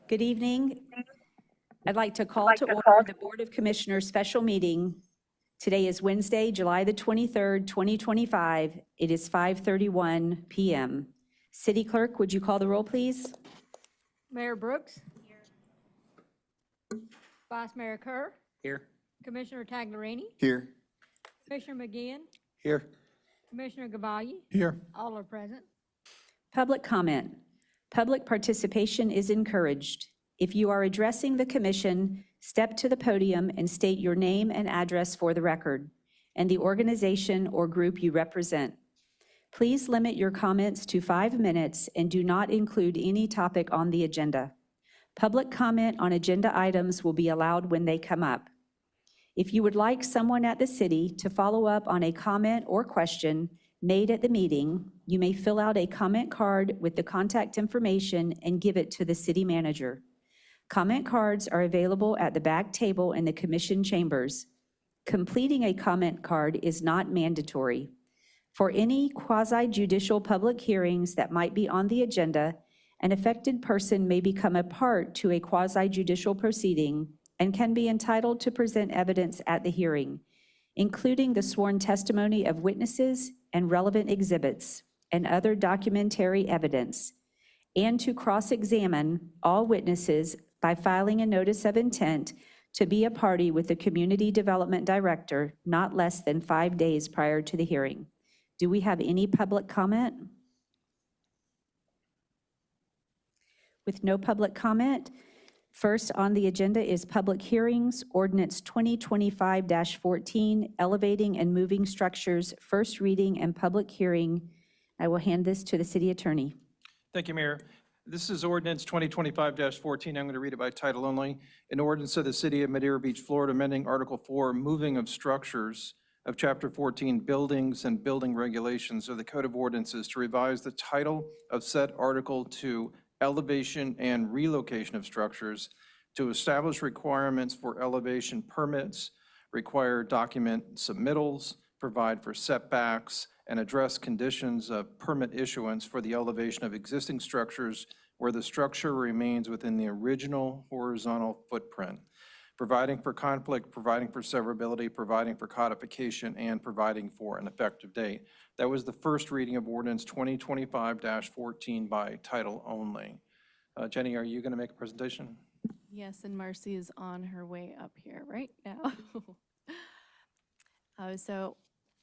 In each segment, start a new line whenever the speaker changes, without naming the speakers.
Good evening. I'd like to call to order the Board of Commissioners special meeting. Today is Wednesday, July the 23rd, 2025. It is 5:31 p.m. City Clerk, would you call the roll, please?
Mayor Brooks. Vice Mayor Kerr.
Here.
Commissioner Taglerini.
Here.
Commissioner McGinn.
Here.
Commissioner Gavalle.
Here.
All are present.
Public comment. Public participation is encouraged. If you are addressing the commission, step to the podium and state your name and address for the record, and the organization or group you represent. Please limit your comments to 5 minutes and do not include any topic on the agenda. Public comment on agenda items will be allowed when they come up. If you would like someone at the city to follow up on a comment or question made at the meeting, you may fill out a comment card with the contact information and give it to the city manager. Comment cards are available at the back table in the commission chambers. Completing a comment card is not mandatory. For any quasi-judicial public hearings that might be on the agenda, an affected person may become a part to a quasi-judicial proceeding and can be entitled to present evidence at the hearing, including the sworn testimony of witnesses and relevant exhibits and other documentary evidence, and to cross-examine all witnesses by filing a notice of intent to be a party with the Community Development Director not less than 5 days prior to the hearing. Do we have any public comment? With no public comment, first on the agenda is public hearings, ordinance 2025-14, elevating and moving structures, first reading and public hearing. I will hand this to the city attorney.
Thank you, Mayor. This is ordinance 2025-14. I'm going to read it by title only. An ordinance of the City of Madeira Beach, Florida, amending Article 4, moving of structures of Chapter 14, buildings and building regulations of the Code of Ordinances to revise the title of said article to elevation and relocation of structures, to establish requirements for elevation permits, require document submittals, provide for setbacks, and address conditions of permit issuance for the elevation of existing structures where the structure remains within the original horizontal footprint, providing for conflict, providing for severability, providing for codification, and providing for an effective date. That was the first reading of ordinance 2025-14 by title only. Jenny, are you going to make a presentation?
Yes, and Marcy is on her way up here right now. So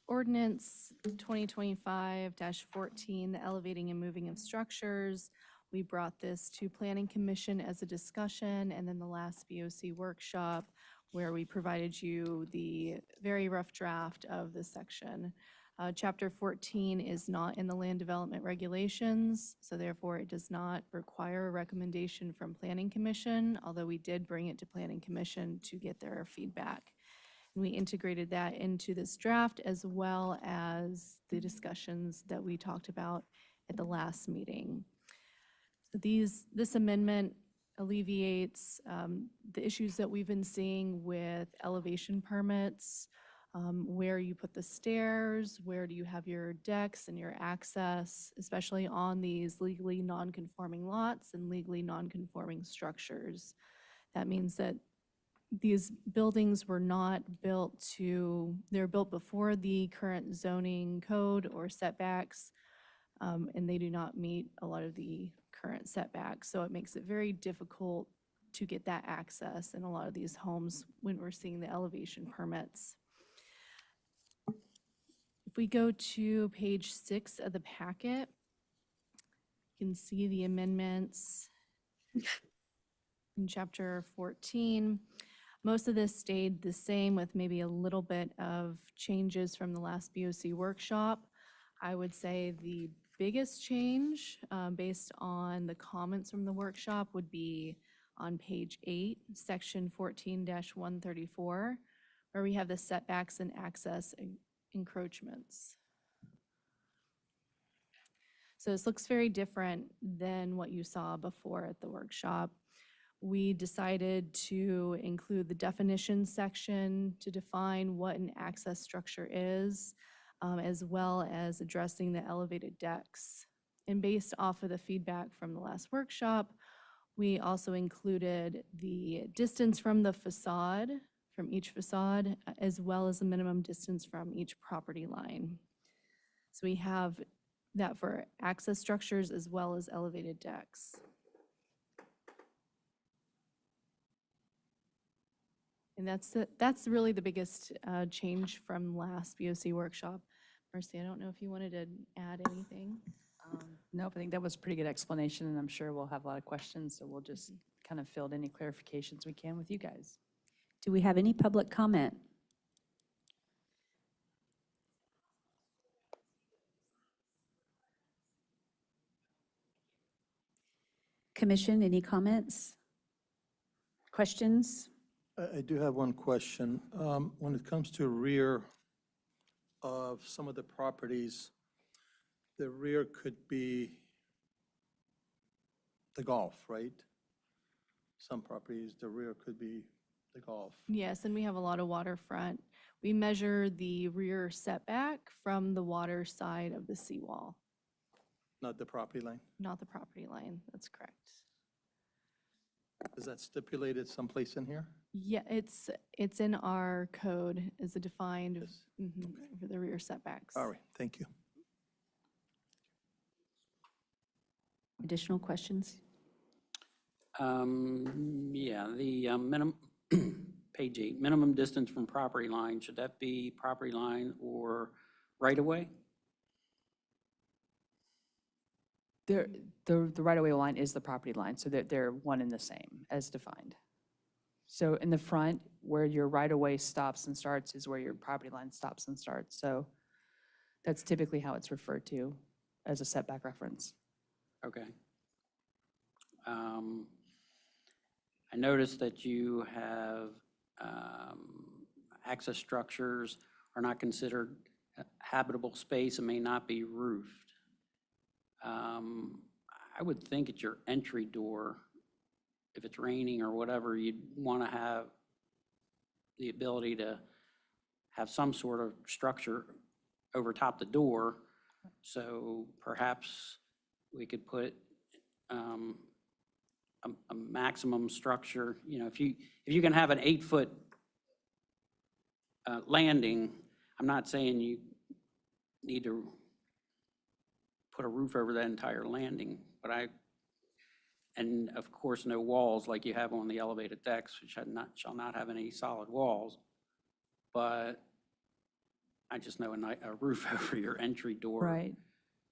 ordinance 2025-14, the elevating and moving of structures. We brought this to Planning Commission as a discussion, and then the last BOC workshop where we provided you the very rough draft of this section. Chapter 14 is not in the land development regulations, so therefore it does not require a recommendation from Planning Commission, although we did bring it to Planning Commission to get their feedback. And we integrated that into this draft as well as the discussions that we talked about at the last meeting. So this amendment alleviates the issues that we've been seeing with elevation permits, where you put the stairs, where do you have your decks and your access, especially on these legally non-conforming lots and legally non-conforming structures. That means that these buildings were not built they're built before the current zoning code or setbacks, and they do not meet a lot of the current setbacks. So it makes it very difficult to get that access in a lot of these homes when we're seeing the elevation permits. If we go to page 6 of the packet, you can see the amendments in chapter 14. Most of this stayed the same with maybe a little bit of changes from the last BOC workshop. I would say the biggest change based on the comments from the workshop would be on page 8, section 14-134, where we have the setbacks and access encroachments. So this looks very different than what you saw before at the workshop. We decided to include the definition section to define what an access structure is, as well as addressing the elevated decks. And based off of the feedback from the last workshop, We also included the distance from the facade, from each facade, as well as the minimum distance from each property line. So we have that for access structures as well as elevated decks. And that's really the biggest change from last BOC workshop. Marcy, I don't know if you wanted to add anything?
Nope, I think that was a pretty good explanation, and I'm sure we'll have a lot of questions, so we'll just kind of fill in any clarifications we can with you guys.
Do we have any public comment? Commission, any comments? Questions?
I do have one question. When it comes to rear of some of the properties, the rear could be the golf, right? Some properties, the rear could be the golf.
Yes, and we have a lot of waterfront. We measure the rear setback from the water side of the seawall,
Not the property line.
not the property line. That's correct.
Is that stipulated someplace in here?
Yeah, it's in our code as a defined
Yes.
for the rear setbacks.
All right, thank you.
Additional questions?
Yeah, the minimum, page 8, minimum distance from property line, should that be property line or right-of-way?
The right-of-way line is the property line, so they're one and the same as defined. So in the front, where your right-of-way stops and starts is where your property line stops and starts. So that's typically how it's referred to as a setback reference.
Okay. I noticed that you have access structures are not considered habitable space and may not be roofed. I would think at your entry door, if it's raining or whatever, you'd want to have the ability to have some sort of structure over top the door. So perhaps we could put a maximum structure, you know, if you can have an 8-foot landing, I'm not saying you need to put a roof over that entire landing, but and of course, no walls like you have on the elevated decks, which shall not have any solid walls. But I just know a roof over your entry door.
Right.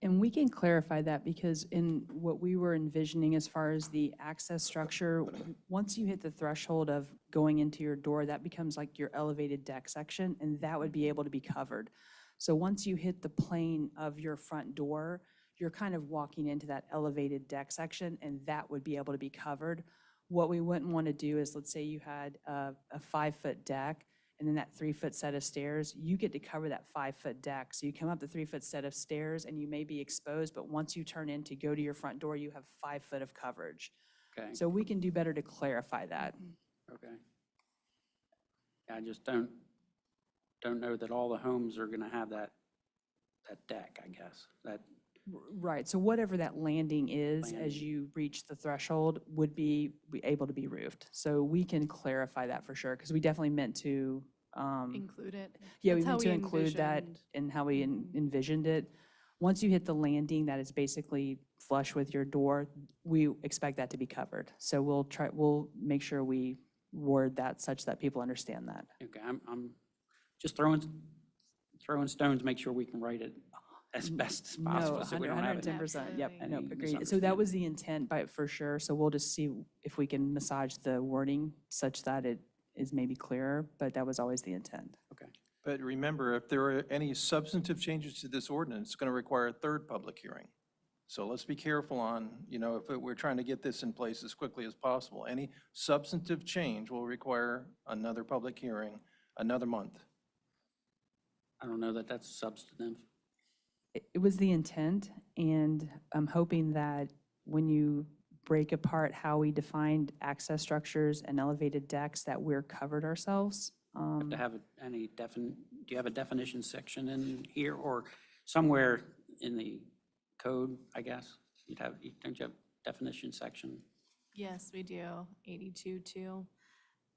And we can clarify that because in what we were envisioning as far as the access structure, once you hit the threshold of going into your door, that becomes like your elevated deck section, and that would be able to be covered. So once you hit the plane of your front door, you're kind of walking into that elevated deck section, and that would be able to be covered. What we wouldn't want to do is, let's say you had a 5-foot deck, and then that 3-foot set of stairs, you get to cover that 5-foot deck. So you come up the 3-foot set of stairs and you may be exposed, but once you turn in to go to your front door, you have 5 foot of coverage.
Okay,
So we can do better to clarify that.
okay. I just don't know that all the homes are gonna have that deck, I guess, that.
Right, so whatever that landing is as
Landing.
you reach the threshold would be able to be roofed. So we can clarify that for sure, because we definitely meant to,
Include it.
yeah, we
That's how
meant to include that
envisioned.
in how we envisioned it. Once you hit the landing that is basically flush with your door, we expect that to be covered. So we'll make sure we word that such that people understand that.
Okay, I'm just throwing stones, make sure we can write it as best as possible,
No,
so we don't have it.
110%, yep,
Absolutely.
no,
Any
agreed. So that was the intent by, for sure, so we'll just see if we can massage the wording such that it is maybe clearer, but that was always the intent.
But remember, if there are any substantive changes to this ordinance, it's going to require a third public hearing. So let's be careful on, you know, if we're trying to get this in place as quickly as possible. Any substantive change will require another public hearing, another month.
I don't know that that's substantive.
It was the intent, and I'm hoping that when you break apart how we defined access structures and elevated decks, that we're covered ourselves.
Have to have do you have a definition section in here or somewhere in the code, I guess? Don't you have definition section?
Yes, we do, 82 too.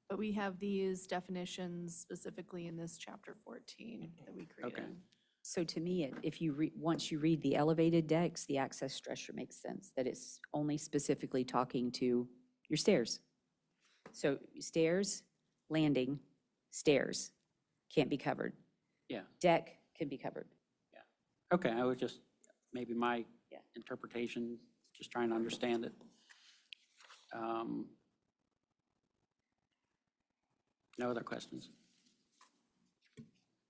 But we have these definitions specifically in this chapter 14 that we created.
So to me, if you once you read the elevated decks, the access structure makes sense, that it's only specifically talking to your stairs. So stairs, landing, stairs can't be covered.
Yeah.
Deck can be covered.
Okay, I was just, maybe my
Yeah.
interpretation, just trying to understand it. No other questions?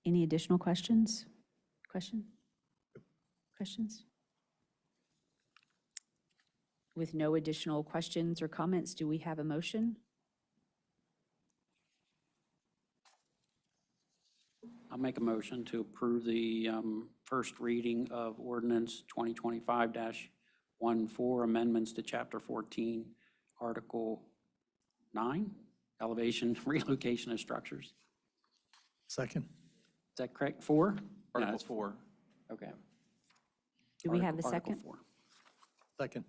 Any additional questions? Questions? With no additional questions or comments, do we have a motion?
I'll make a motion to approve the first reading of ordinance 2025-14, amendments to Chapter 14, Article 9, elevation, relocation of structures.
Second.
Is that correct? 4? Yeah,
Article
that's
4.
Okay.
Do we have a
Article
second?
4.
Second.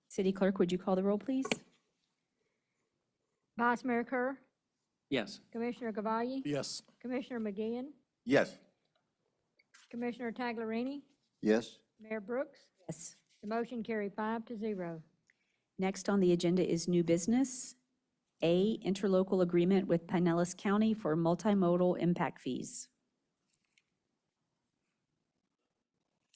City Clerk, would you call the roll, please?
Vice Mayor Kerr,
Yes.
Commissioner Gabaglia,
Yes.
Commissioner McGinn,
Yes.
Commissioner Taglerini,
Yes.
Mayor Brooks.
Yes.
The motion carried 5-0.
Next on the agenda is new business. A, interlocal agreement with Pinellas County for multimodal impact fees.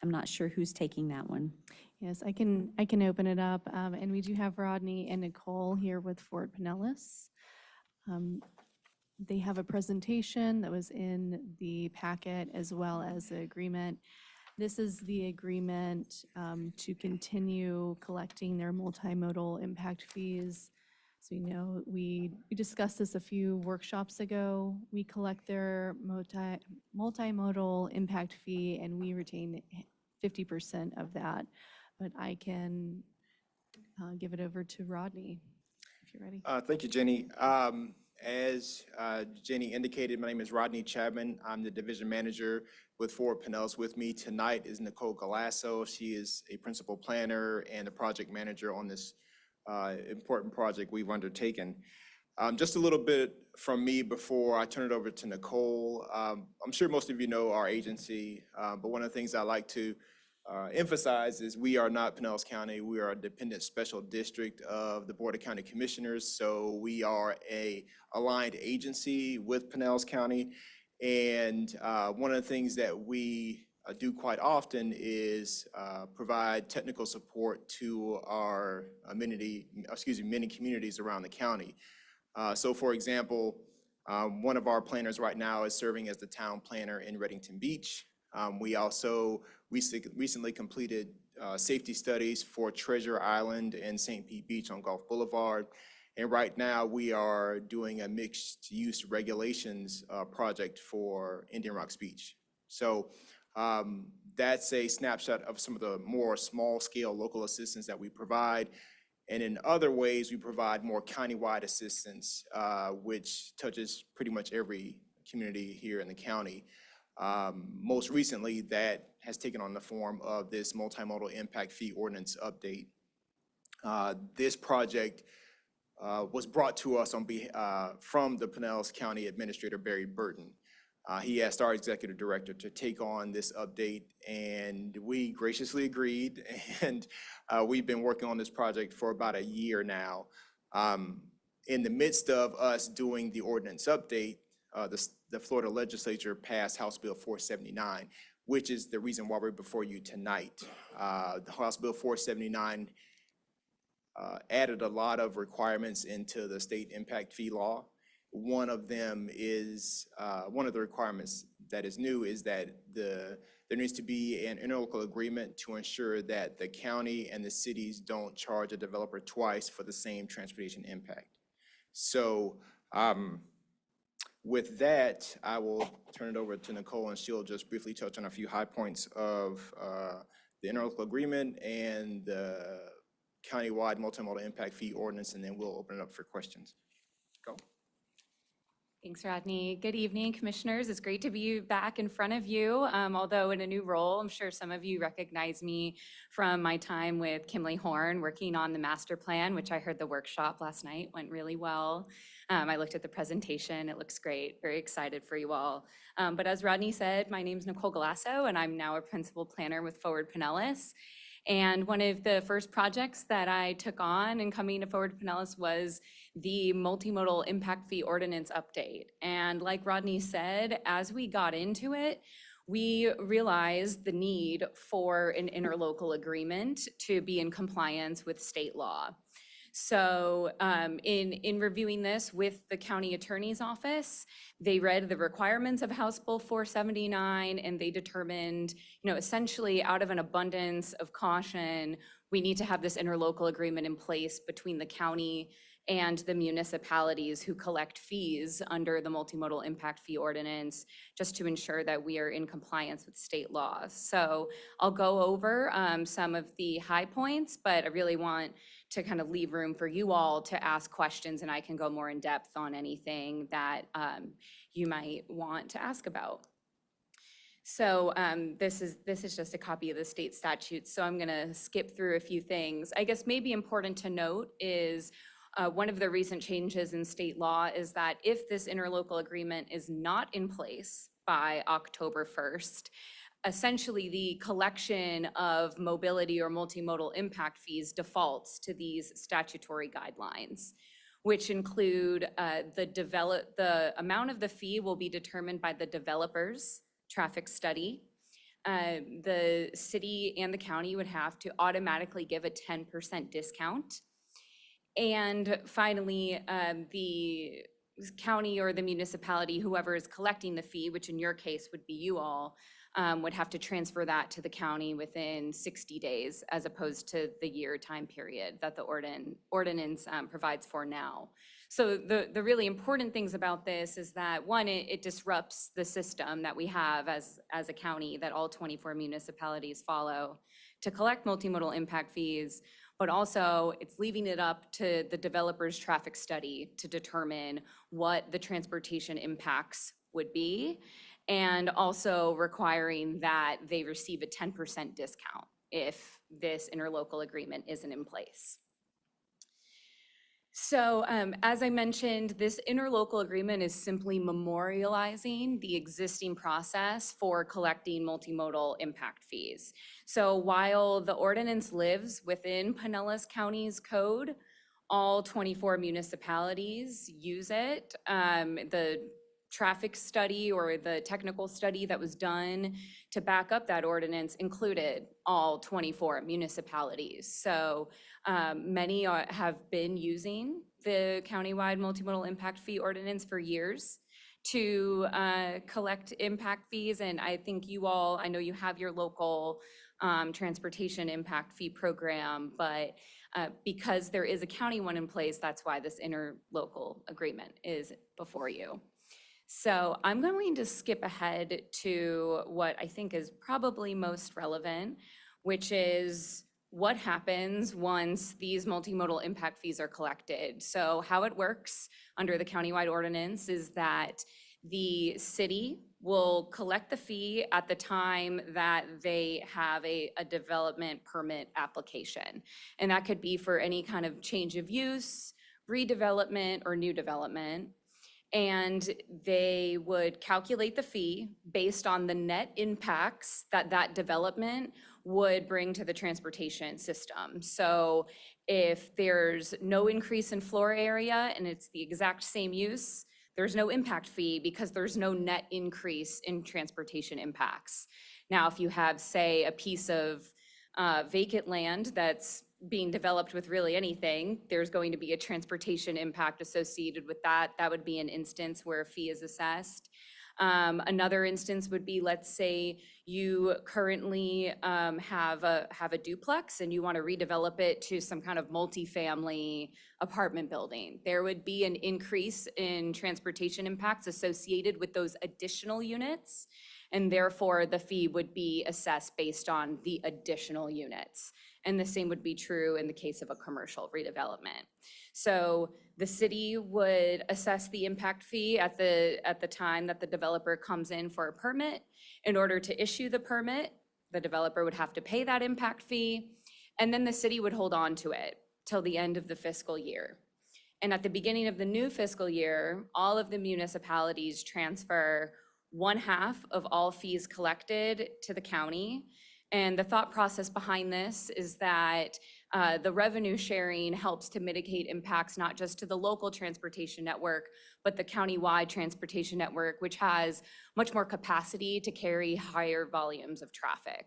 I'm not sure who's taking that one.
Yes, I can open it up. And we do have Rodney and Nicole here with Fort Pinellas. They have a presentation that was in the packet as well as the agreement. This is the agreement to continue collecting their multimodal impact fees. So you know, we discussed this a few workshops ago. We collect their multimodal impact fee and we retain 50% of that. But I can give it over to Rodney if you're ready.
Thank you, Jenny. As Jenny indicated, my name is Rodney Chapman. I'm the division manager with Fort Pinellas. With me tonight is Nicole Galasso. She is a principal planner and a project manager on this important project we've undertaken. Just a little bit from me before I turn it over to Nicole. I'm sure most of you know our agency, but one of the things I like to emphasize is we are not Pinellas County. We are a dependent special district of the Board of County Commissioners. So we are a aligned agency with Pinellas County. And one of the things that we do quite often is provide technical support to our many communities around the county. So for example, one of our planners right now is serving as the town planner in Redington Beach. We also recently completed safety studies for Treasure Island and St. Pete Beach on Gulf Boulevard. And right now we are doing a mixed use regulations project for Indian Rocks Beach. So that's a snapshot of some of the more small scale local assistance that we provide. And in other ways, we provide more countywide assistance, which touches pretty much every community here in the county. Most recently, that has taken on the form of this multimodal impact fee ordinance update. This project was brought to us from the Pinellas County Administrator, Barry Burton. He asked our executive director to take on this update, and we graciously agreed. And we've been working on this project for about a year now. In the midst of us doing the ordinance update, the Florida legislature passed House Bill 479, which is the reason why we're before you tonight. The House Bill 479 added a lot of requirements into the state impact fee law. One of them is, one of the requirements that is new is that there needs to be an interlocal agreement to ensure that the county and the cities don't charge a developer twice for the same transportation impact. So with that, I will turn it over to Nicole and she'll just briefly touch on a few high points of the interlocal agreement and the countywide multimodal impact fee ordinance, and then we'll open it up for questions. Go.
Thanks, Rodney. Good evening, commissioners. It's great to be back in front of you, although in a new role. I'm sure some of you recognize me from my time with Kimley Horn working on the master plan, which I heard the workshop last night went really well. I looked at the presentation. It looks great. Very excited for you all. But as Rodney said, my name's Nicole Galasso, and I'm now a principal planner with Forward Pinellas. And one of the first projects that I took on in coming to Forward Pinellas was the multimodal impact fee ordinance update. And like Rodney said, as we got into it, we realized the need for an interlocal agreement to be in compliance with state law. So in reviewing this with the county attorney's office, they read the requirements of House Bill 479 and they determined, essentially out of an abundance of caution, we need to have this interlocal agreement in place between the county and the municipalities who collect fees under the multimodal impact fee ordinance, just to ensure that we are in compliance with state laws. So I'll go over some of the high points, but I really want to kind of leave room for you all to ask questions, and I can go more in depth on anything that you might want to ask about. So this is just a copy of the state statute, so I'm gonna skip through a few things. I guess maybe important to note is one of the recent changes in state law is that if this interlocal agreement is not in place by October 1st, essentially the collection of mobility or multimodal impact fees defaults to these statutory guidelines, which include the amount of the fee will be determined by the developer's traffic study. The city and the county would have to automatically give a 10% discount. And finally, the county or the municipality, whoever is collecting the fee, which in your case would be you all, would have to transfer that to the county within 60 days as opposed to the year time period that the ordinance provides for now. So the really important things about this is that, one, it disrupts the system that we have as a county that all 24 municipalities follow to collect multimodal impact fees, but also it's leaving it up to the developer's traffic study to determine what the transportation impacts would be, and also requiring that they receive a 10% discount if this interlocal agreement isn't in place. So as I mentioned, this interlocal agreement is simply memorializing the existing process for collecting multimodal impact fees. So while the ordinance lives within Pinellas County's code, all 24 municipalities use it. The traffic study or the technical study that was done to back up that ordinance included all 24 municipalities. So many have been using the countywide multimodal impact fee ordinance for years to collect impact fees. And I think you all, I know you have your local transportation impact fee program, but because there is a county one in place, that's why this interlocal agreement is before you. So I'm going to skip ahead to what I think is probably most relevant, which is what happens once these multimodal impact fees are collected. So how it works under the countywide ordinance is that the city will collect the fee at the time that they have a development permit application. And that could be for any kind of change of use, redevelopment, or new development. And they would calculate the fee based on the net impacts that that development would bring to the transportation system. So if there's no increase in floor area and it's the exact same use, there's no impact fee because there's no net increase in transportation impacts. Now, if you have, say, a piece of vacant land that's being developed with really anything, there's going to be a transportation impact associated with that. That would be an instance where a fee is assessed. Another instance would be, let's say you currently have a duplex and you want to redevelop it to some kind of multifamily apartment building. There would be an increase in transportation impacts associated with those additional units, and therefore the fee would be assessed based on the additional units. And the same would be true in the case of a commercial redevelopment. So the city would assess the impact fee at the time that the developer comes in for a permit. In order to issue the permit, the developer would have to pay that impact fee, and then the city would hold on to it till the end of the fiscal year. And at the beginning of the new fiscal year, all of the municipalities transfer 1/2 of all fees collected to the county. And the thought process behind this is that the revenue sharing helps to mitigate impacts not just to the local transportation network, but the countywide transportation network, which has much more capacity to carry higher volumes of traffic.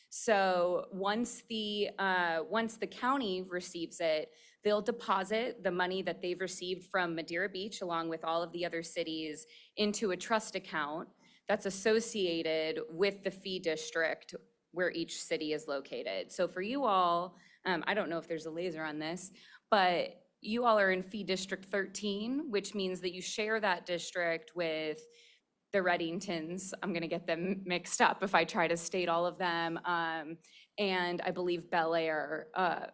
So once the county receives it, they'll deposit the money that they've received from Madeira Beach, along with all of the other cities, into a trust account that's associated with the fee district where each city is located. So for you all, I don't know if there's a laser on this, but you all are in fee district 13, which means that you share that district with the Reddingtons. I'm gonna get them mixed up if I try to state all of them. And I believe Bel Air,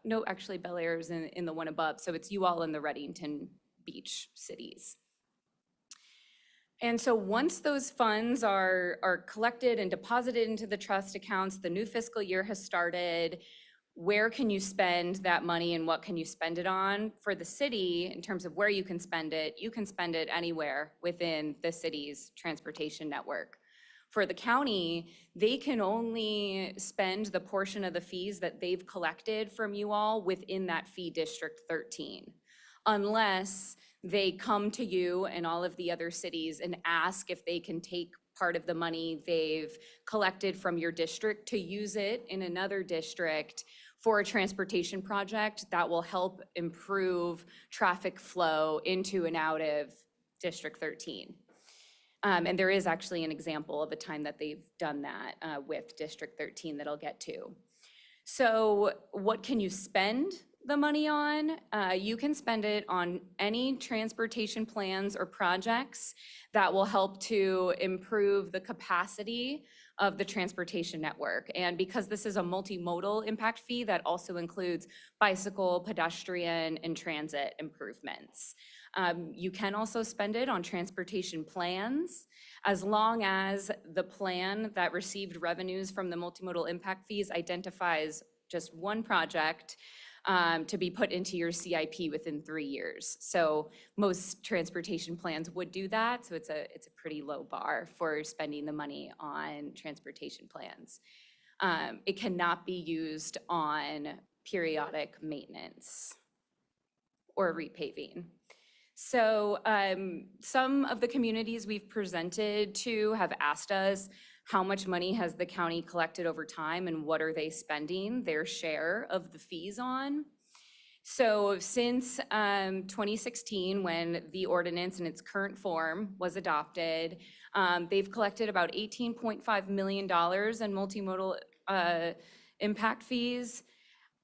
no, actually Bel Air is in the one above. So it's you all in the Reddington Beach cities. And so once those funds are collected and deposited into the trust accounts, the new fiscal year has started. Where can you spend that money and what can you spend it on? For the city, in terms of where you can spend it, you can spend it anywhere within the city's transportation network. For the county, they can only spend the portion of the fees that they've collected from you all within that fee district 13, unless they come to you and all of the other cities and ask if they can take part of the money they've collected from your district to use it in another district for a transportation project that will help improve traffic flow into and out of District 13. And there is actually an example of a time that they've done that with District 13 that I'll get to. So what can you spend the money on? You can spend it on any transportation plans or projects that will help to improve the capacity of the transportation network. And because this is a multimodal impact fee, that also includes bicycle, pedestrian, and transit improvements. You can also spend it on transportation plans, as long as the plan that received revenues from the multimodal impact fees identifies just one project to be put into your CIP within 3 years. So most transportation plans would do that. So it's a pretty low bar for spending the money on transportation plans. It cannot be used on periodic maintenance or repaving. So some of the communities we've presented to have asked us, how much money has the county collected over time and what are they spending their share of the fees on? So since 2016, when the ordinance in its current form was adopted, they've collected about $18.5 million in multimodal impact fees.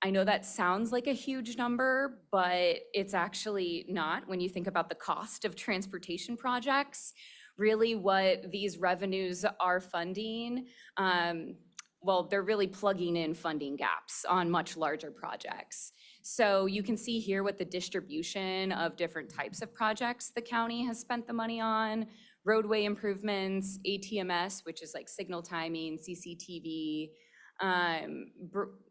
I know that sounds like a huge number, but it's actually not when you think about the cost of transportation projects. Really what these revenues are funding, well, they're really plugging in funding gaps on much larger projects. So you can see here what the distribution of different types of projects the county has spent the money on: roadway improvements, ATMS, which is like signal timing, CCTV,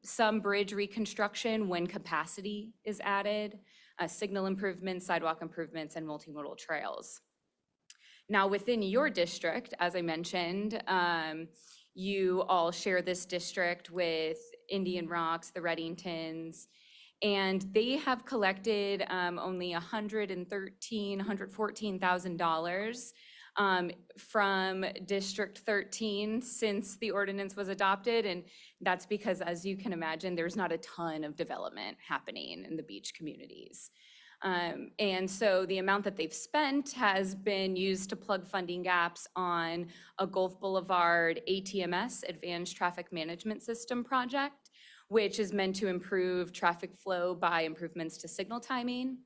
some bridge reconstruction when capacity is added, signal improvements, sidewalk improvements, and multimodal trails. Now, within your district, as I mentioned, you all share this district with Indian Rocks, the Reddingtons, and they have collected only $114,000 from District 13 since the ordinance was adopted. And that's because, as you can imagine, there's not a ton of development happening in the beach communities. And so the amount that they've spent has been used to plug funding gaps on a Gulf Boulevard ATMS, Advanced Traffic Management System project, which is meant to improve traffic flow by improvements to signal timing.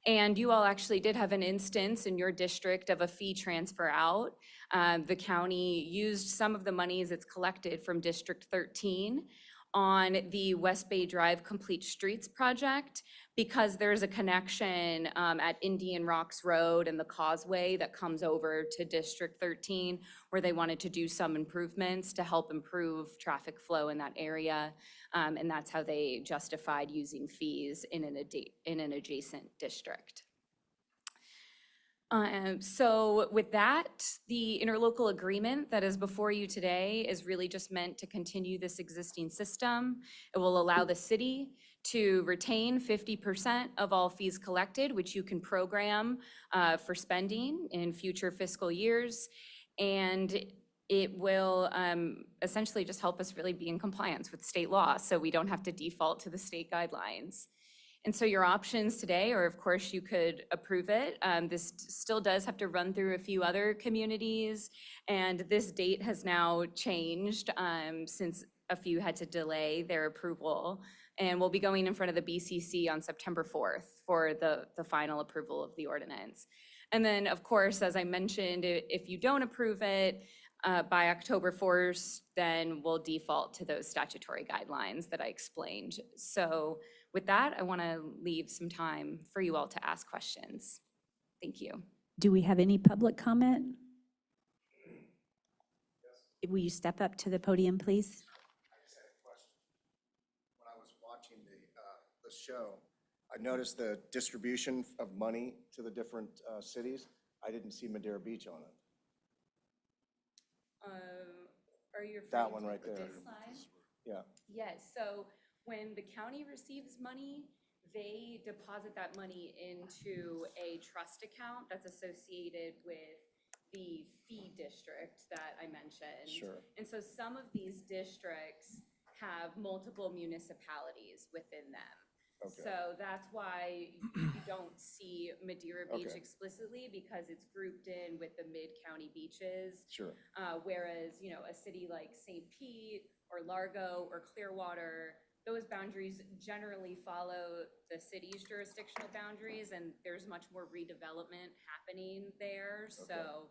And you all actually did have an instance in your district of a fee transfer out. The county used some of the monies it's collected from District 13 on the West Bay Drive Complete Streets project because there's a connection at Indian Rocks Road and the causeway that comes over to District 13 where they wanted to do some improvements to help improve traffic flow in that area. And that's how they justified using fees in an adjacent district. So with that, the interlocal agreement that is before you today is really just meant to continue this existing system. It will allow the city to retain 50% of all fees collected, which you can program for spending in future fiscal years. And it will essentially just help us really be in compliance with state law so we don't have to default to the state guidelines. And so your options today are, of course, you could approve it. This still does have to run through a few other communities, and this date has now changed since a few had to delay their approval. And we'll be going in front of the BCC on September 4th for the final approval of the ordinance. And then, of course, as I mentioned, if you don't approve it by October 1st, then we'll default to those statutory guidelines that I explained. So with that, I want to leave some time for you all to ask questions. Thank you.
Do we have any public comment? Will you step up to the podium, please?
I just had a question. When I was watching the show, I noticed the distribution of money to the different cities. I didn't see Madeira Beach on it.
Are you
That one right there.
This slide?
Yeah.
Yes, so when the county receives money, they deposit that money into a trust account that's associated with the fee district that I mentioned.
Sure.
And so some of these districts have multiple municipalities within them.
Okay.
So that's why you don't see Madeira Beach
Okay.
explicitly because it's grouped in with the mid-county beaches.
Sure.
Whereas, a city like St. Pete or Largo or Clearwater, those boundaries generally follow the city's jurisdictional boundaries, and there's much more redevelopment happening there. So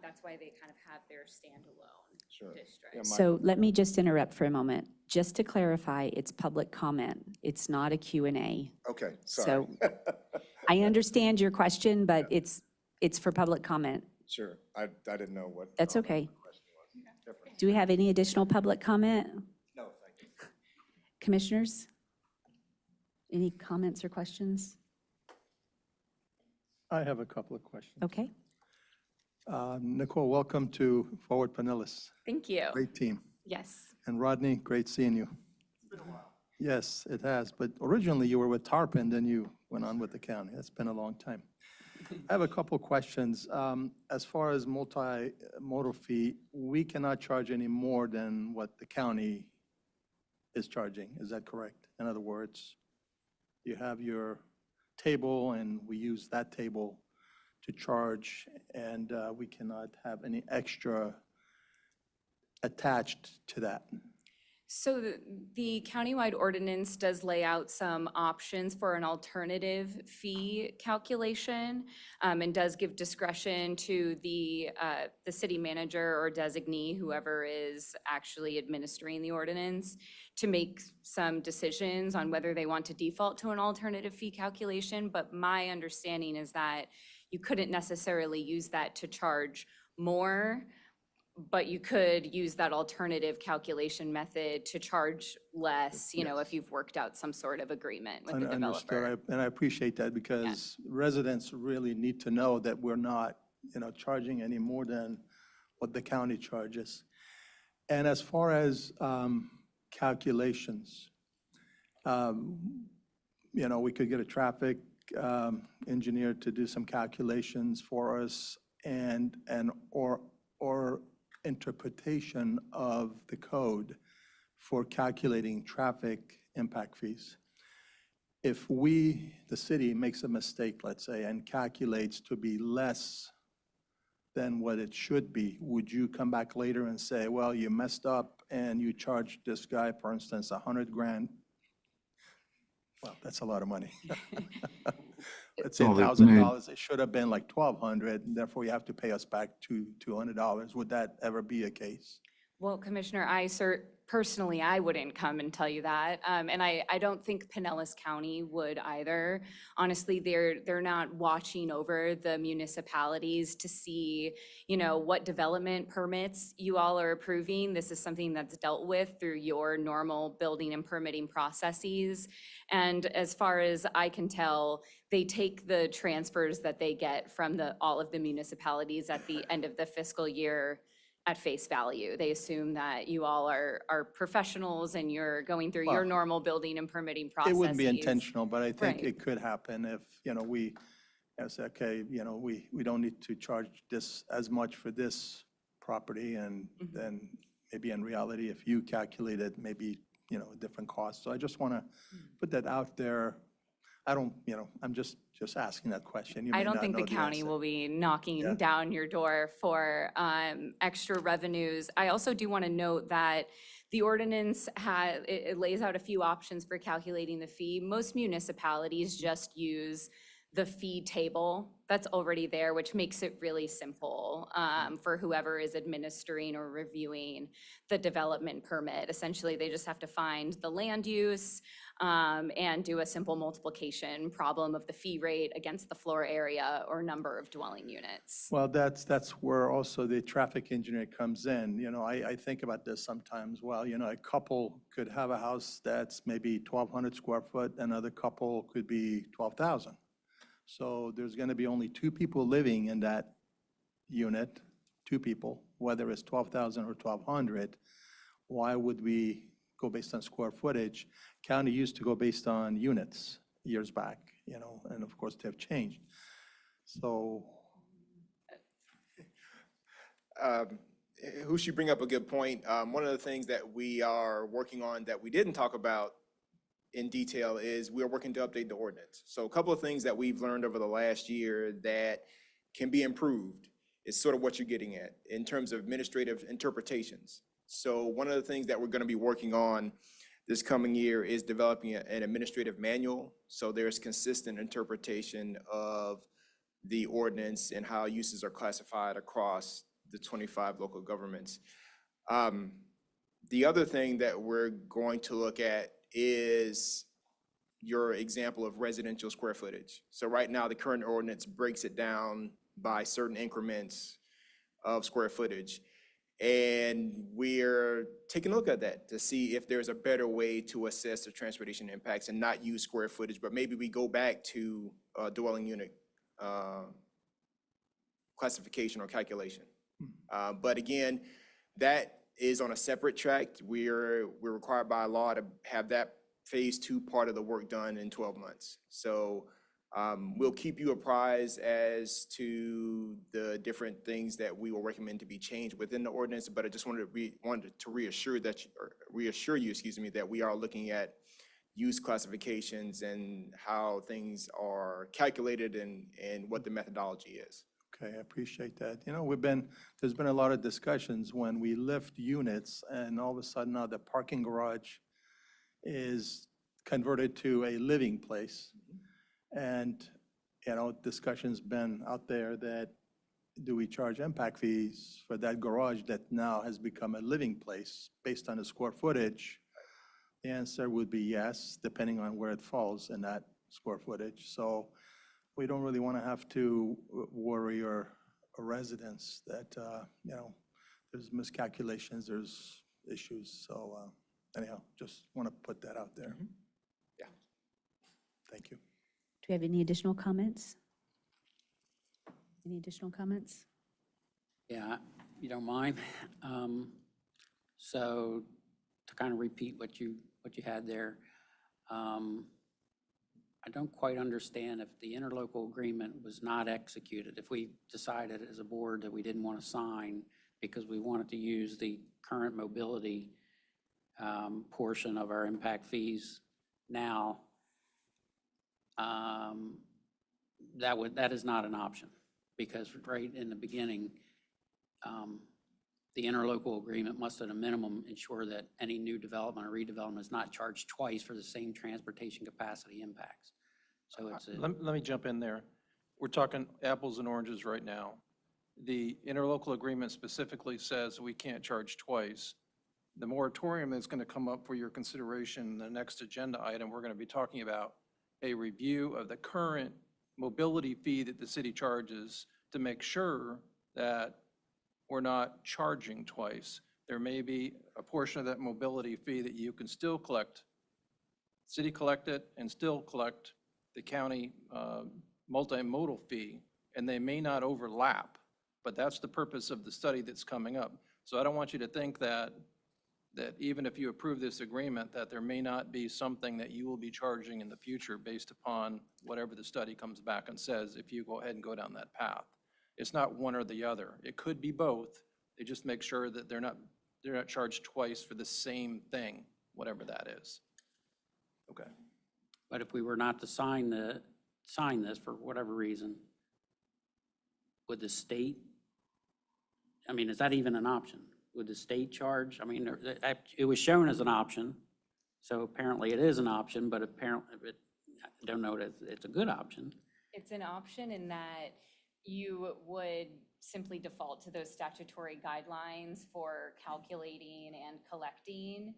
that's why they kind of have their standalone
Sure.
district.
Yeah,
So let me just interrupt for a moment. Just to clarify, it's public comment. It's not a Q&A.
Okay, sorry.
So I understand your question, but it's for public comment.
Sure. I didn't know what.
That's okay.
the question was. Different.
Do we have any additional public comment?
No, thank you.
Commissioners? Any comments or questions?
I have a couple of questions.
Okay.
Nicole, welcome to Forward Pinellas.
Thank you.
Great team.
Yes.
And Rodney, great seeing you.
It's been a while.
Yes, it has, but originally you were with Tarpon, then you went on with the county. That's been a long time. I have a couple questions. As far as multimodal fee, we cannot charge any more than what the county is charging. Is that correct? In other words, you have your table and we use that table to charge, and we cannot have any extra attached to that.
So the countywide ordinance does lay out some options for an alternative fee calculation, and does give discretion to the city manager or designee, whoever is actually administering the ordinance, to make some decisions on whether they want to default to an alternative fee calculation. But my understanding is that you couldn't necessarily use that to charge more, but you could use that alternative calculation method to charge less, if you've worked out some sort of agreement with the developer.
Understood, and I appreciate that because residents really need to know that we're not, charging any more than what the county charges. And as far as calculations, we could get a traffic engineer to do some calculations for us or interpretation of the code for calculating traffic impact fees. If we, the city, makes a mistake, let's say, and calculates to be less than what it should be, would you come back later and say, well, you messed up and you charged this guy, for instance, $100,000? Well, that's a lot of money. Let's say $1,000, it should have been like $1,200, and therefore you have to pay us back $200. Would that ever be a case?
Well, Commissioner, personally, I wouldn't come and tell you that. And I don't think Pinellas County would either. Honestly, they're not watching over the municipalities to see, what development permits you all are approving. This is something that's dealt with through your normal building and permitting processes. And as far as I can tell, they take the transfers that they get from all of the municipalities at the end of the fiscal year at face value. They assume that you all are professionals and you're going through your
Well,
normal building and permitting
It
processes.
wouldn't be intentional, but I think
Right.
it could happen if, we say, okay, we don't need to charge this as much for this property, and then maybe in reality, if you calculate it, maybe, a different cost. So I just want to put that out there. I don't, I'm just asking that question. You
I
may
don't
not
think the
know
county
answer.
will be knocking
Yeah.
down your door for extra revenues. I also do want to note that the ordinance it lays out a few options for calculating the fee. Most municipalities just use the fee table that's already there, which makes it really simple for whoever is administering or reviewing the development permit. Essentially, they just have to find the land use and do a simple multiplication problem of the fee rate against the floor area or number of dwelling units.
Well, that's where also the traffic engineer comes in. I think about this sometimes. Well, a couple could have a house that's maybe 1,200 square foot, another couple could be 12,000. So there's going to be only two people living in that unit, two people, whether it's 12,000 or 1,200. Why would we go based on square footage? County used to go based on units years back, and of course they've changed. So,
Who should bring up a good point. One of the things that we are working on that we didn't talk about in detail is we are working to update the ordinance. So a couple of things that we've learned over the last year that can be improved is sort of what you're getting at in terms of administrative interpretations. So one of the things that we're going to be working on this coming year is developing an administrative manual. So there's consistent interpretation of the ordinance and how uses are classified across the 25 local governments. The other thing that we're going to look at is your example of residential square footage. So right now, the current ordinance breaks it down by certain increments of square footage. And we're taking a look at that to see if there's a better way to assess the transportation impacts and not use square footage, but maybe we go back to dwelling unit classification or calculation. But again, that is on a separate track. We're required by law to have that phase 2 part of the work done in 12 months. So we'll keep you apprised as to the different things that we will recommend to be changed within the ordinance. But I just wanted to reassure you, that we are looking at use classifications and how things are calculated and what the methodology is.
okay, I appreciate that. There's been a lot of discussions when we lift units and all of a sudden now the parking garage is converted to a living place. And, discussion's been out there that do we charge impact fees for that garage that now has become a living place based on the square footage? The answer would be yes, depending on where it falls in that square footage. So we don't really want to have to worry our residents that, there's miscalculations, there's issues. So anyhow, just want to put that out there.
Yeah.
Thank you.
Do we have any additional comments? Any additional comments?
Yeah, if you don't mind. So to kind of repeat what you had there, I don't quite understand if the interlocal agreement was not executed, if we decided as a board that we didn't want to sign because we wanted to use the current mobility portion of our impact fees now, that is not an option, because right in the beginning, the interlocal agreement must at a minimum ensure that any new development or redevelopment is not charged twice for the same transportation capacity impacts. So it's
Let me jump in there. We're talking apples and oranges right now. The interlocal agreement specifically says we can't charge twice the moratorium that's going to come up for your consideration in the next agenda item, we're going to be talking about a review of the current mobility fee that the city charges to make sure that we're not charging twice. There may be a portion of that mobility fee that you can still collect, city collect it, and still collect the county multimodal fee, and they may not overlap, but that's the purpose of the study that's coming up. So I don't want you to think that even if you approve this agreement, that there may not be something that you will be charging in the future based upon whatever the study comes back and says, if you go ahead and go down that path. It's not one or the other. It could be both. They just make sure that they're not charged twice for the same thing, whatever that is. Okay.
But if we were not to sign this for whatever reason, would the state, I mean, is that even an option? Would the state charge? I mean, it was shown as an option, so apparently it is an option, but apparently, I don't know that it's a good option.
It's an option in that you would simply default to those statutory guidelines for calculating and collecting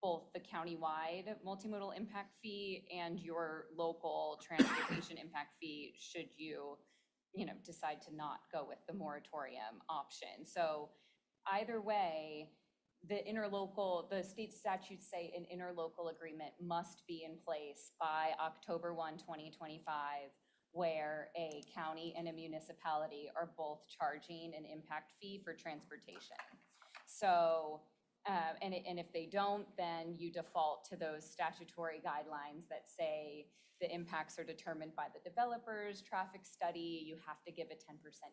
both the countywide multimodal impact fee and your local transportation impact fee should you decide to not go with the moratorium option. So either way, the state statutes say an interlocal agreement must be in place by October 1, 2025, where a county and a municipality are both charging an impact fee for transportation. So, and if they don't, then you default to those statutory guidelines that say the impacts are determined by the developer's traffic study, you have to give a 10%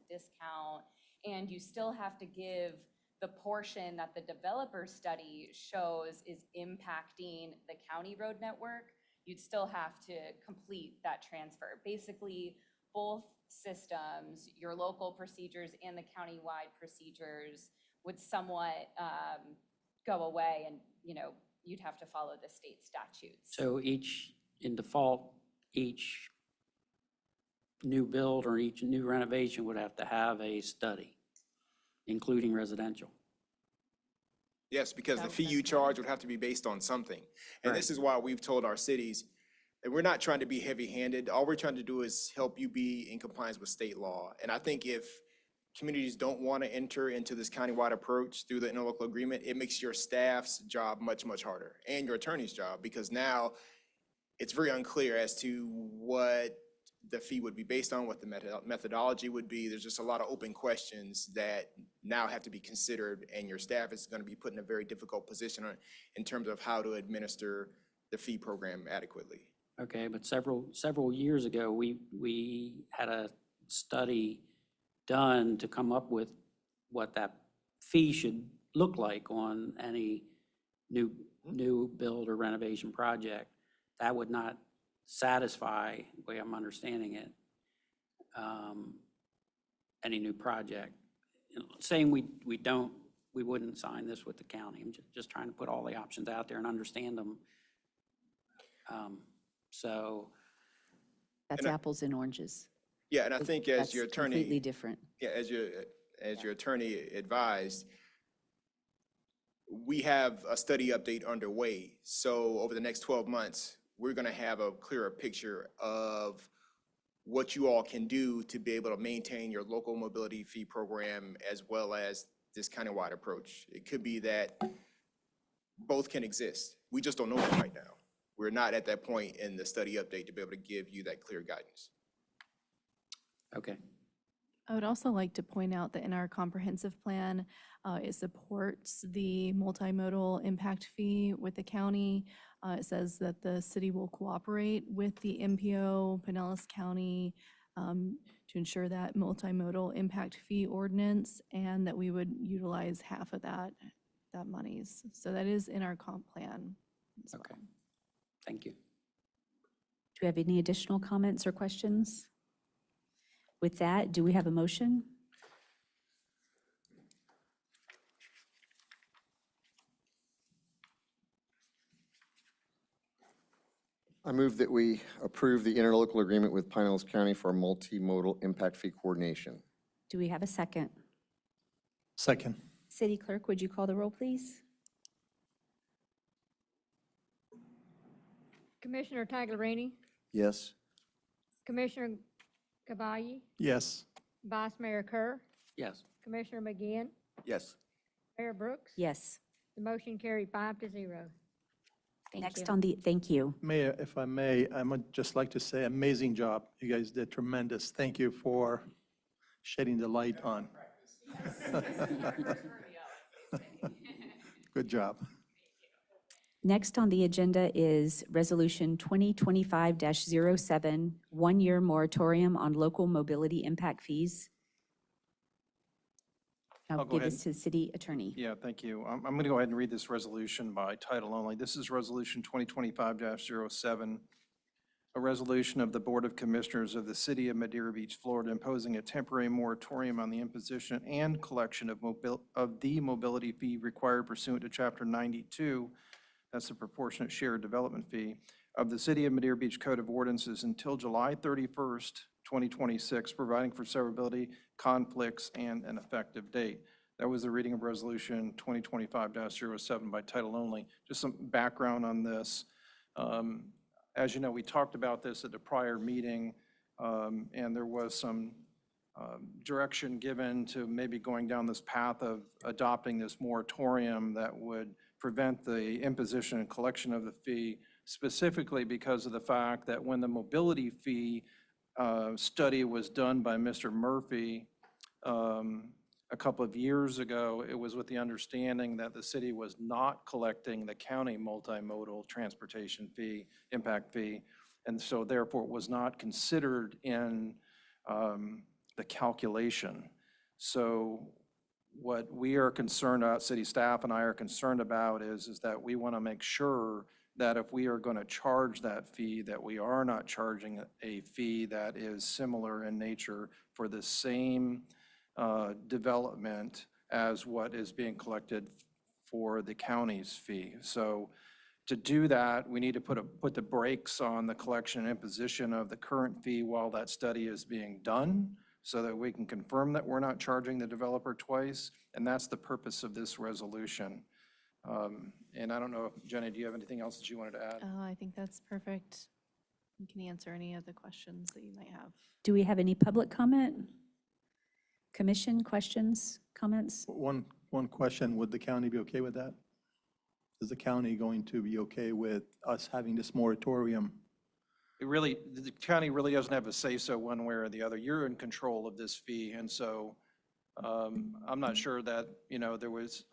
discount, and you still have to give the portion that the developer study shows is impacting the county road network. You'd still have to complete that transfer. Basically, both systems, your local procedures and the countywide procedures, would somewhat go away, and you'd have to follow the state statutes.
So in default, each new build or each new renovation would have to have a study, including residential.
Yes, because the fee you charge would have to be based on something. And this is why we've told our cities that we're not trying to be heavy-handed. All we're trying to do is help you be in compliance with state law. And I think if communities don't want to enter into this countywide approach through the interlocal agreement, it makes your staff's job much, much harder, and your attorney's job, because now it's very unclear as to what the fee would be based on, what the methodology would be. There's just a lot of open questions that now have to be considered, and your staff is going to be put in a very difficult position in terms of how to administer the fee program adequately.
Okay, but several years ago, we had a study done to come up with what that fee should look like on any new build or renovation project. That would not satisfy, the way I'm understanding it, any new project. Saying we wouldn't sign this with the county. I'm just trying to put all the options out there and understand them. So.
That's apples and oranges.
Yeah, and I think as
That's
your attorney.
completely different.
Yeah, as your attorney advised, we have a study update underway. So over the next 12 months, we're going to have a clearer picture of what you all can do to be able to maintain your local mobility fee program as well as this countywide approach. It could be that both can exist. We just don't know that right now. We're not at that point in the study update to be able to give you that clear guidance.
Okay.
I would also like to point out that in our comprehensive plan, it supports the multimodal impact fee with the county. It says that the city will cooperate with the MPO, Pinellas County, to ensure that multimodal impact fee ordinance, and that we would utilize half of that monies. So that is in our comp plan as well.
Okay. Thank you.
Do we have any additional comments or questions? With that, do we have a motion?
I move that we approve the interlocal agreement with Pinellas County for multimodal impact fee coordination.
Do we have a second?
Second.
City Clerk, would you call the roll, please?
Commissioner Taglerini,
Yes.
Commissioner Cavali,
Yes.
Vice Mayor Kerr,
Yes.
Commissioner McGinn,
Yes.
Mayor Brooks.
Yes.
The motion carried 5-0.
Thank
Next
you.
on the, thank you.
Mayor, if I may, I would just like to say, amazing job. You guys did tremendous. Thank you for shedding the light on. Good job.
Next on the agenda is Resolution 2025-07, one-year moratorium on local mobility impact fees. I'll
I'll go
give
ahead.
this to the city attorney.
Yeah, thank you. I'm going to go ahead and read this resolution by title only. This is Resolution 2025-07, a resolution of the Board of Commissioners of the City of Madeira Beach, Florida, imposing a temporary moratorium on the imposition and collection of the mobility fee required pursuant to Chapter 92, that's the proportionate share development fee, of the City of Madeira Beach Code of Ordinances until July 31st, 2026, providing for severability, conflicts, and an effective date. That was the reading of Resolution 2025-07 by title only. Just some background on this. As you know, we talked about this at the prior meeting, and there was some direction given to maybe going down this path of adopting this moratorium that would prevent the imposition and collection of the fee, specifically because of the fact that when the mobility fee study was done by Mr. Murphy a couple of years ago, it was with the understanding that the city was not collecting the county multimodal transportation fee, impact fee, and so therefore it was not considered in the calculation. So what we are concerned about, city staff and I are concerned about is that we want to make sure that if we are going to charge that fee, that we are not charging a fee that is similar in nature for the same development as what is being collected for the county's fee. So to do that, we need to put the brakes on the collection and imposition of the current fee while that study is being done, so that we can confirm that we're not charging the developer twice, and that's the purpose of this resolution. And I don't know, if Jenny, do you have anything else that you wanted to add?
I think that's perfect. You can answer any of the questions that you might have.
Do we have any public comment? Commission questions, comments?
One question, would the county be okay with that? Is the county going to be okay with us having this moratorium?
The county really doesn't have a say-so one way or the other. You're in control of this fee, and so I'm not sure that,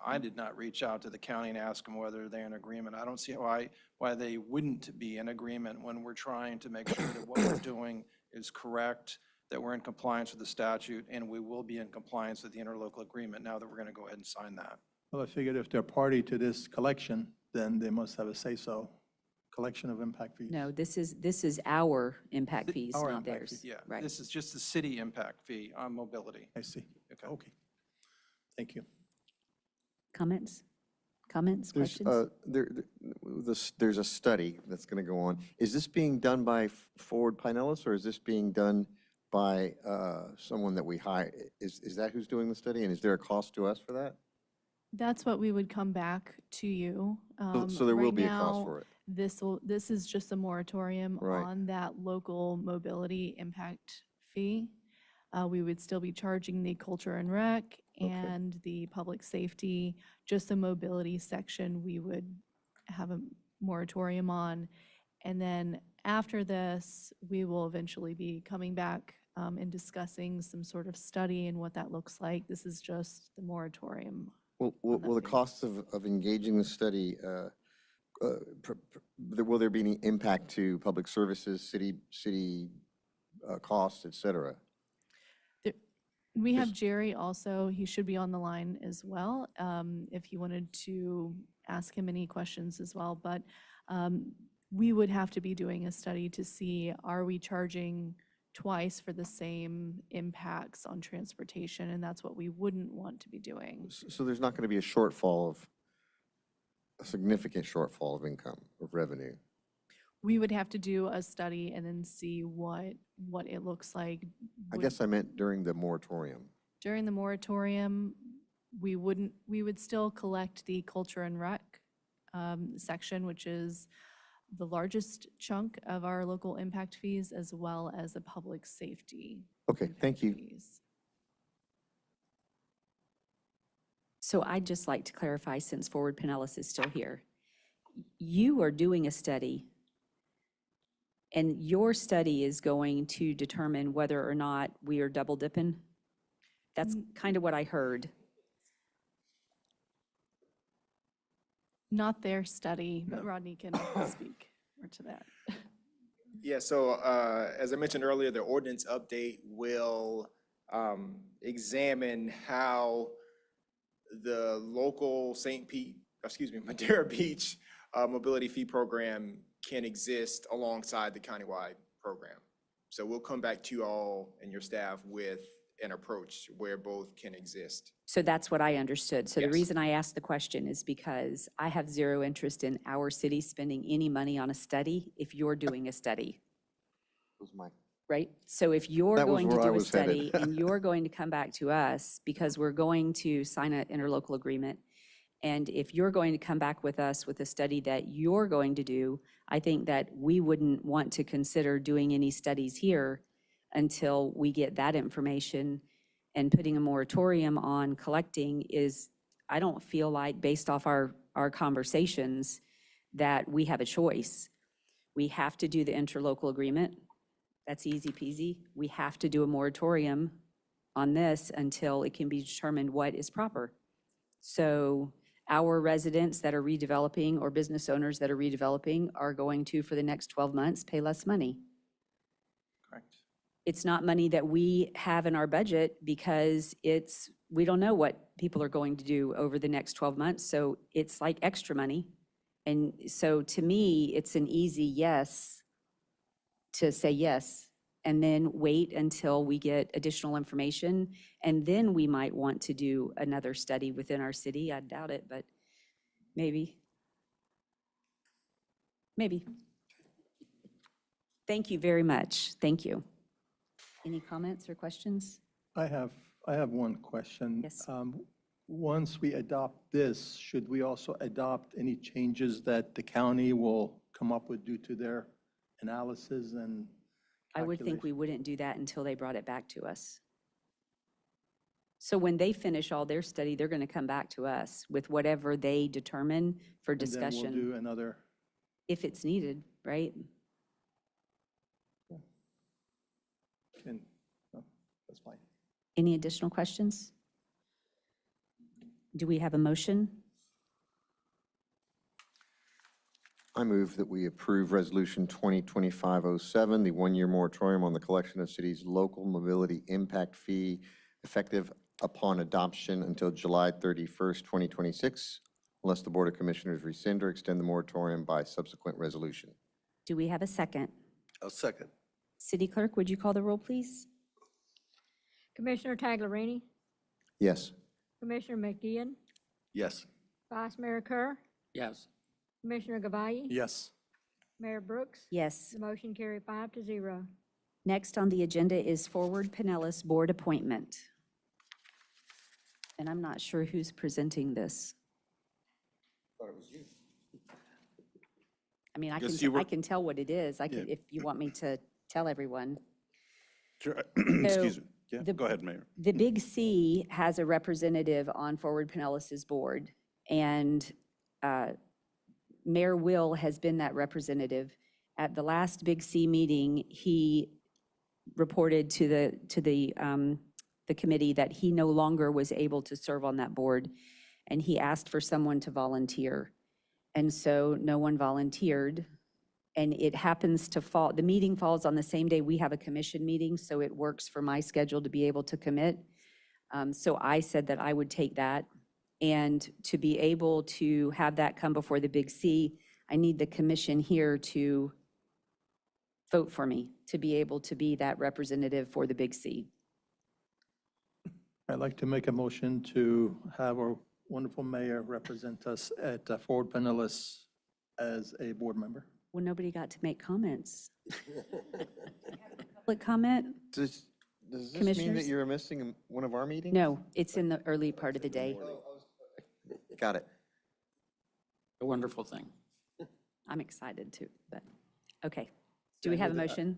I did not reach out to the county and ask them whether they're in agreement. I don't see why they wouldn't be in agreement when we're trying to make sure that what we're doing is correct, that we're in compliance with the statute, and we will be in compliance with the interlocal agreement now that we're going to go ahead and sign that.
Well, I figured if they're party to this collection, then they must have a say-so. Collection of impact fees.
No, this is our impact fees,
Our
not
impact
theirs.
fee,
Yeah,
Right.
this is just the city impact fee on mobility.
I see.
Okay.
Okay. Thank you.
Comments? Comments,
There's,
questions?
there's a study that's going to go on. Is this being done by Forward Pinellas, or is this being done by someone that we hire? Is that who's doing the study, and is there a cost to us for that?
That's what we would come back to you.
So there will
Right
be a cost
now,
for it.
This is just a moratorium
Right.
on that local mobility impact fee. We would still be charging the culture and rec and the public safety, just the mobility section we would have a moratorium on. And then after this, we will eventually be coming back and discussing some sort of study and what that looks like. This is just the moratorium.
Will the costs of engaging the study, will there be any impact to public services, city costs, et cetera?
We have
Just-
Jerry also, he should be on the line as well, if you wanted to ask him any questions as well. But we would have to be doing a study to see, are we charging twice for the same impacts on transportation? And that's what we wouldn't want to be doing.
So there's not going to be a significant shortfall of income, of revenue?
We would have to do a study and then see what it looks like.
I guess I meant during the moratorium.
During the moratorium, we would still collect the culture and rec section, which is the largest chunk of our local impact fees, as well as the public safety.
Okay, thank you.
fees.
So I'd just like to clarify, since Forward Pinellas is still here, you are doing a study, and your study is going to determine whether or not we are double dipping? That's kind of what I heard.
Not their study, but Rodney can speak more to that.
Yeah, so as I mentioned earlier, the ordinance update will examine how the local Madeira Beach mobility fee program can exist alongside the countywide program. So we'll come back to you all and your staff with an approach where both can exist.
So that's what I understood. So the
Yes.
reason I asked the question is because I have zero interest in our city spending any money on a study if you're doing a study,
Was my-
right? So if you're
That was
going to
where I
do a
was headed.
study and you're going to come back to us because we're going to sign an interlocal agreement, and if you're going to come back with us with a study that you're going to do, I think that we wouldn't want to consider doing any studies here until we get that information. And putting a moratorium on collecting is, I don't feel like, based off our conversations, that we have a choice. We have to do the interlocal agreement. That's easy peasy. We have to do a moratorium on this until it can be determined what is proper. So our residents that are redeveloping or business owners that are redeveloping are going to, for the next 12 months, pay less money.
Correct.
It's not money that we have in our budget because we don't know what people are going to do over the next 12 months. So it's like extra money. And so to me, it's an easy yes to say yes, and then wait until we get additional information. And then we might want to do another study within our city. I doubt it, but maybe. Maybe. Thank you very much. Thank you. Any comments or questions?
I have one question.
Yes.
Once we adopt this, should we also adopt any changes that the county will come up with due to their analysis and
I would think we
calculation?
wouldn't do that until they brought it back to us. So when they finish all their study, they're going to come back to us with whatever they determine for
And then we'll
discussion,
do another,
if it's needed, right?
no, that's fine.
Any additional questions? Do we have a motion?
I move that we approve Resolution 2025-07, the one-year moratorium on the collection of cities' local mobility impact fee effective upon adoption until July 31st, 2026, unless the Board of Commissioners rescind or extend the moratorium by subsequent resolution.
Do we have a second?
I'll second.
City Clerk, would you call the roll, please?
Commissioner Taglerini,
Yes.
Commissioner McGeehan,
Yes.
Vice Mayor Kerr,
Yes.
Commissioner Gavayi,
Yes.
Mayor Brooks.
Yes.
The motion carried 5-0.
Next on the agenda is Forward Pinellas Board appointment. And I'm not sure who's presenting this.
Thought it was you.
I mean,
Yes, you were.
I can tell what it is. I can,
Yeah.
if you want me to tell everyone.
Sure. Excuse me. Yeah,
the-
go ahead, Mayor.
The Big C has a representative on Forward Pinellas's board, and Mayor Will has been that representative. At the last Big C meeting, he reported to the committee that he no longer was able to serve on that board, and he asked for someone to volunteer. And so no one volunteered, and it happens to fall, the meeting falls on the same day we have a commission meeting, so it works for my schedule to be able to commit. So I said that I would take that, and to be able to have that come before the Big C, I need the commission here to vote for me, to be able to be that representative for the Big C.
I'd like to make a motion to have our wonderful mayor represent us at Forward Pinellas as a board member.
Well, nobody got to make comments. Public comment?
Does this mean
Commissioners?
that you're missing one of our meetings?
No, it's in the early part of the day.
Got it.
A wonderful thing.
I'm excited too, but, okay. Do we have a motion?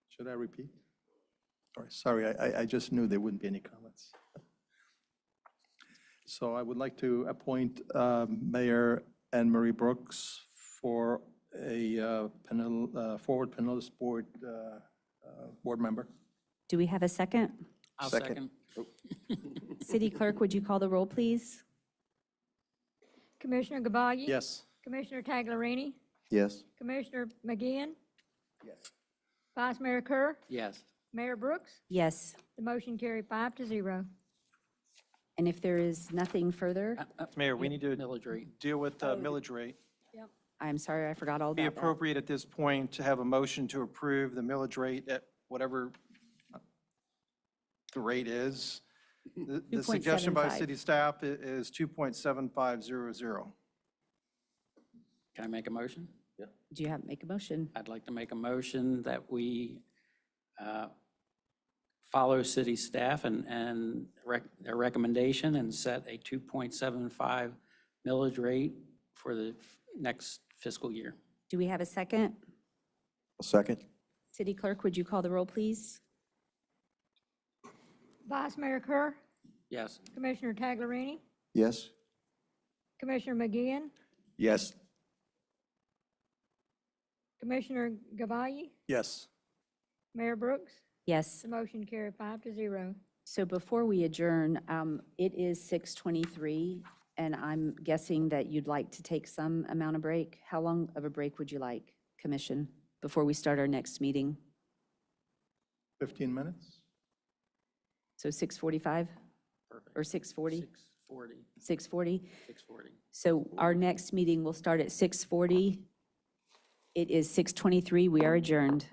Should I repeat? Sorry, I just knew there wouldn't be any comments. So I would like to appoint Mayor Anne Marie Brooks for a Forward Pinellas Board board member.
Do we have a second?
I'll
Second.
second.
City Clerk, would you call the roll, please?
Commissioner Gabaggy?
Yes.
Commissioner Taglerini?
Yes.
Commissioner McGinn?
Yes.
Vice Mayor Kerr?
Yes.
Mayor Brooks?
Yes.
The motion carried 5-0.
And if there is nothing further,
Mayor, we need to
Millage rate.
deal with millage rate.
I'm sorry, I forgot all
Be
about that.
appropriate at this point to have a motion to approve the millage rate at whatever the rate is. The suggestion by
2.75.
city staff is 2.7500.
Can I make a motion?
Do you make a motion?
I'd like to make a motion that we follow city staff and their recommendation and set a 2.75 millage rate for the next fiscal year.
Do we have a second?
Second.
City Clerk, would you call the roll, please?
Vice Mayor Kerr?
Yes.
Commissioner Taglerini?
Yes.
Commissioner McGinn?
Yes.
Commissioner Gabaggy?
Yes.
Mayor Brooks?
Yes.
The motion carried 5-0.
So before we adjourn, it is 6:23, and I'm guessing that you'd like to take some amount of break. How long of a break would you like, Commission, before we start our next meeting?
15 minutes?
So 6:45
Perfect.
or 6:40?
6:40.
6:40?
6:40.
So our next meeting will start at 6:40. It is 6:23. We are adjourned.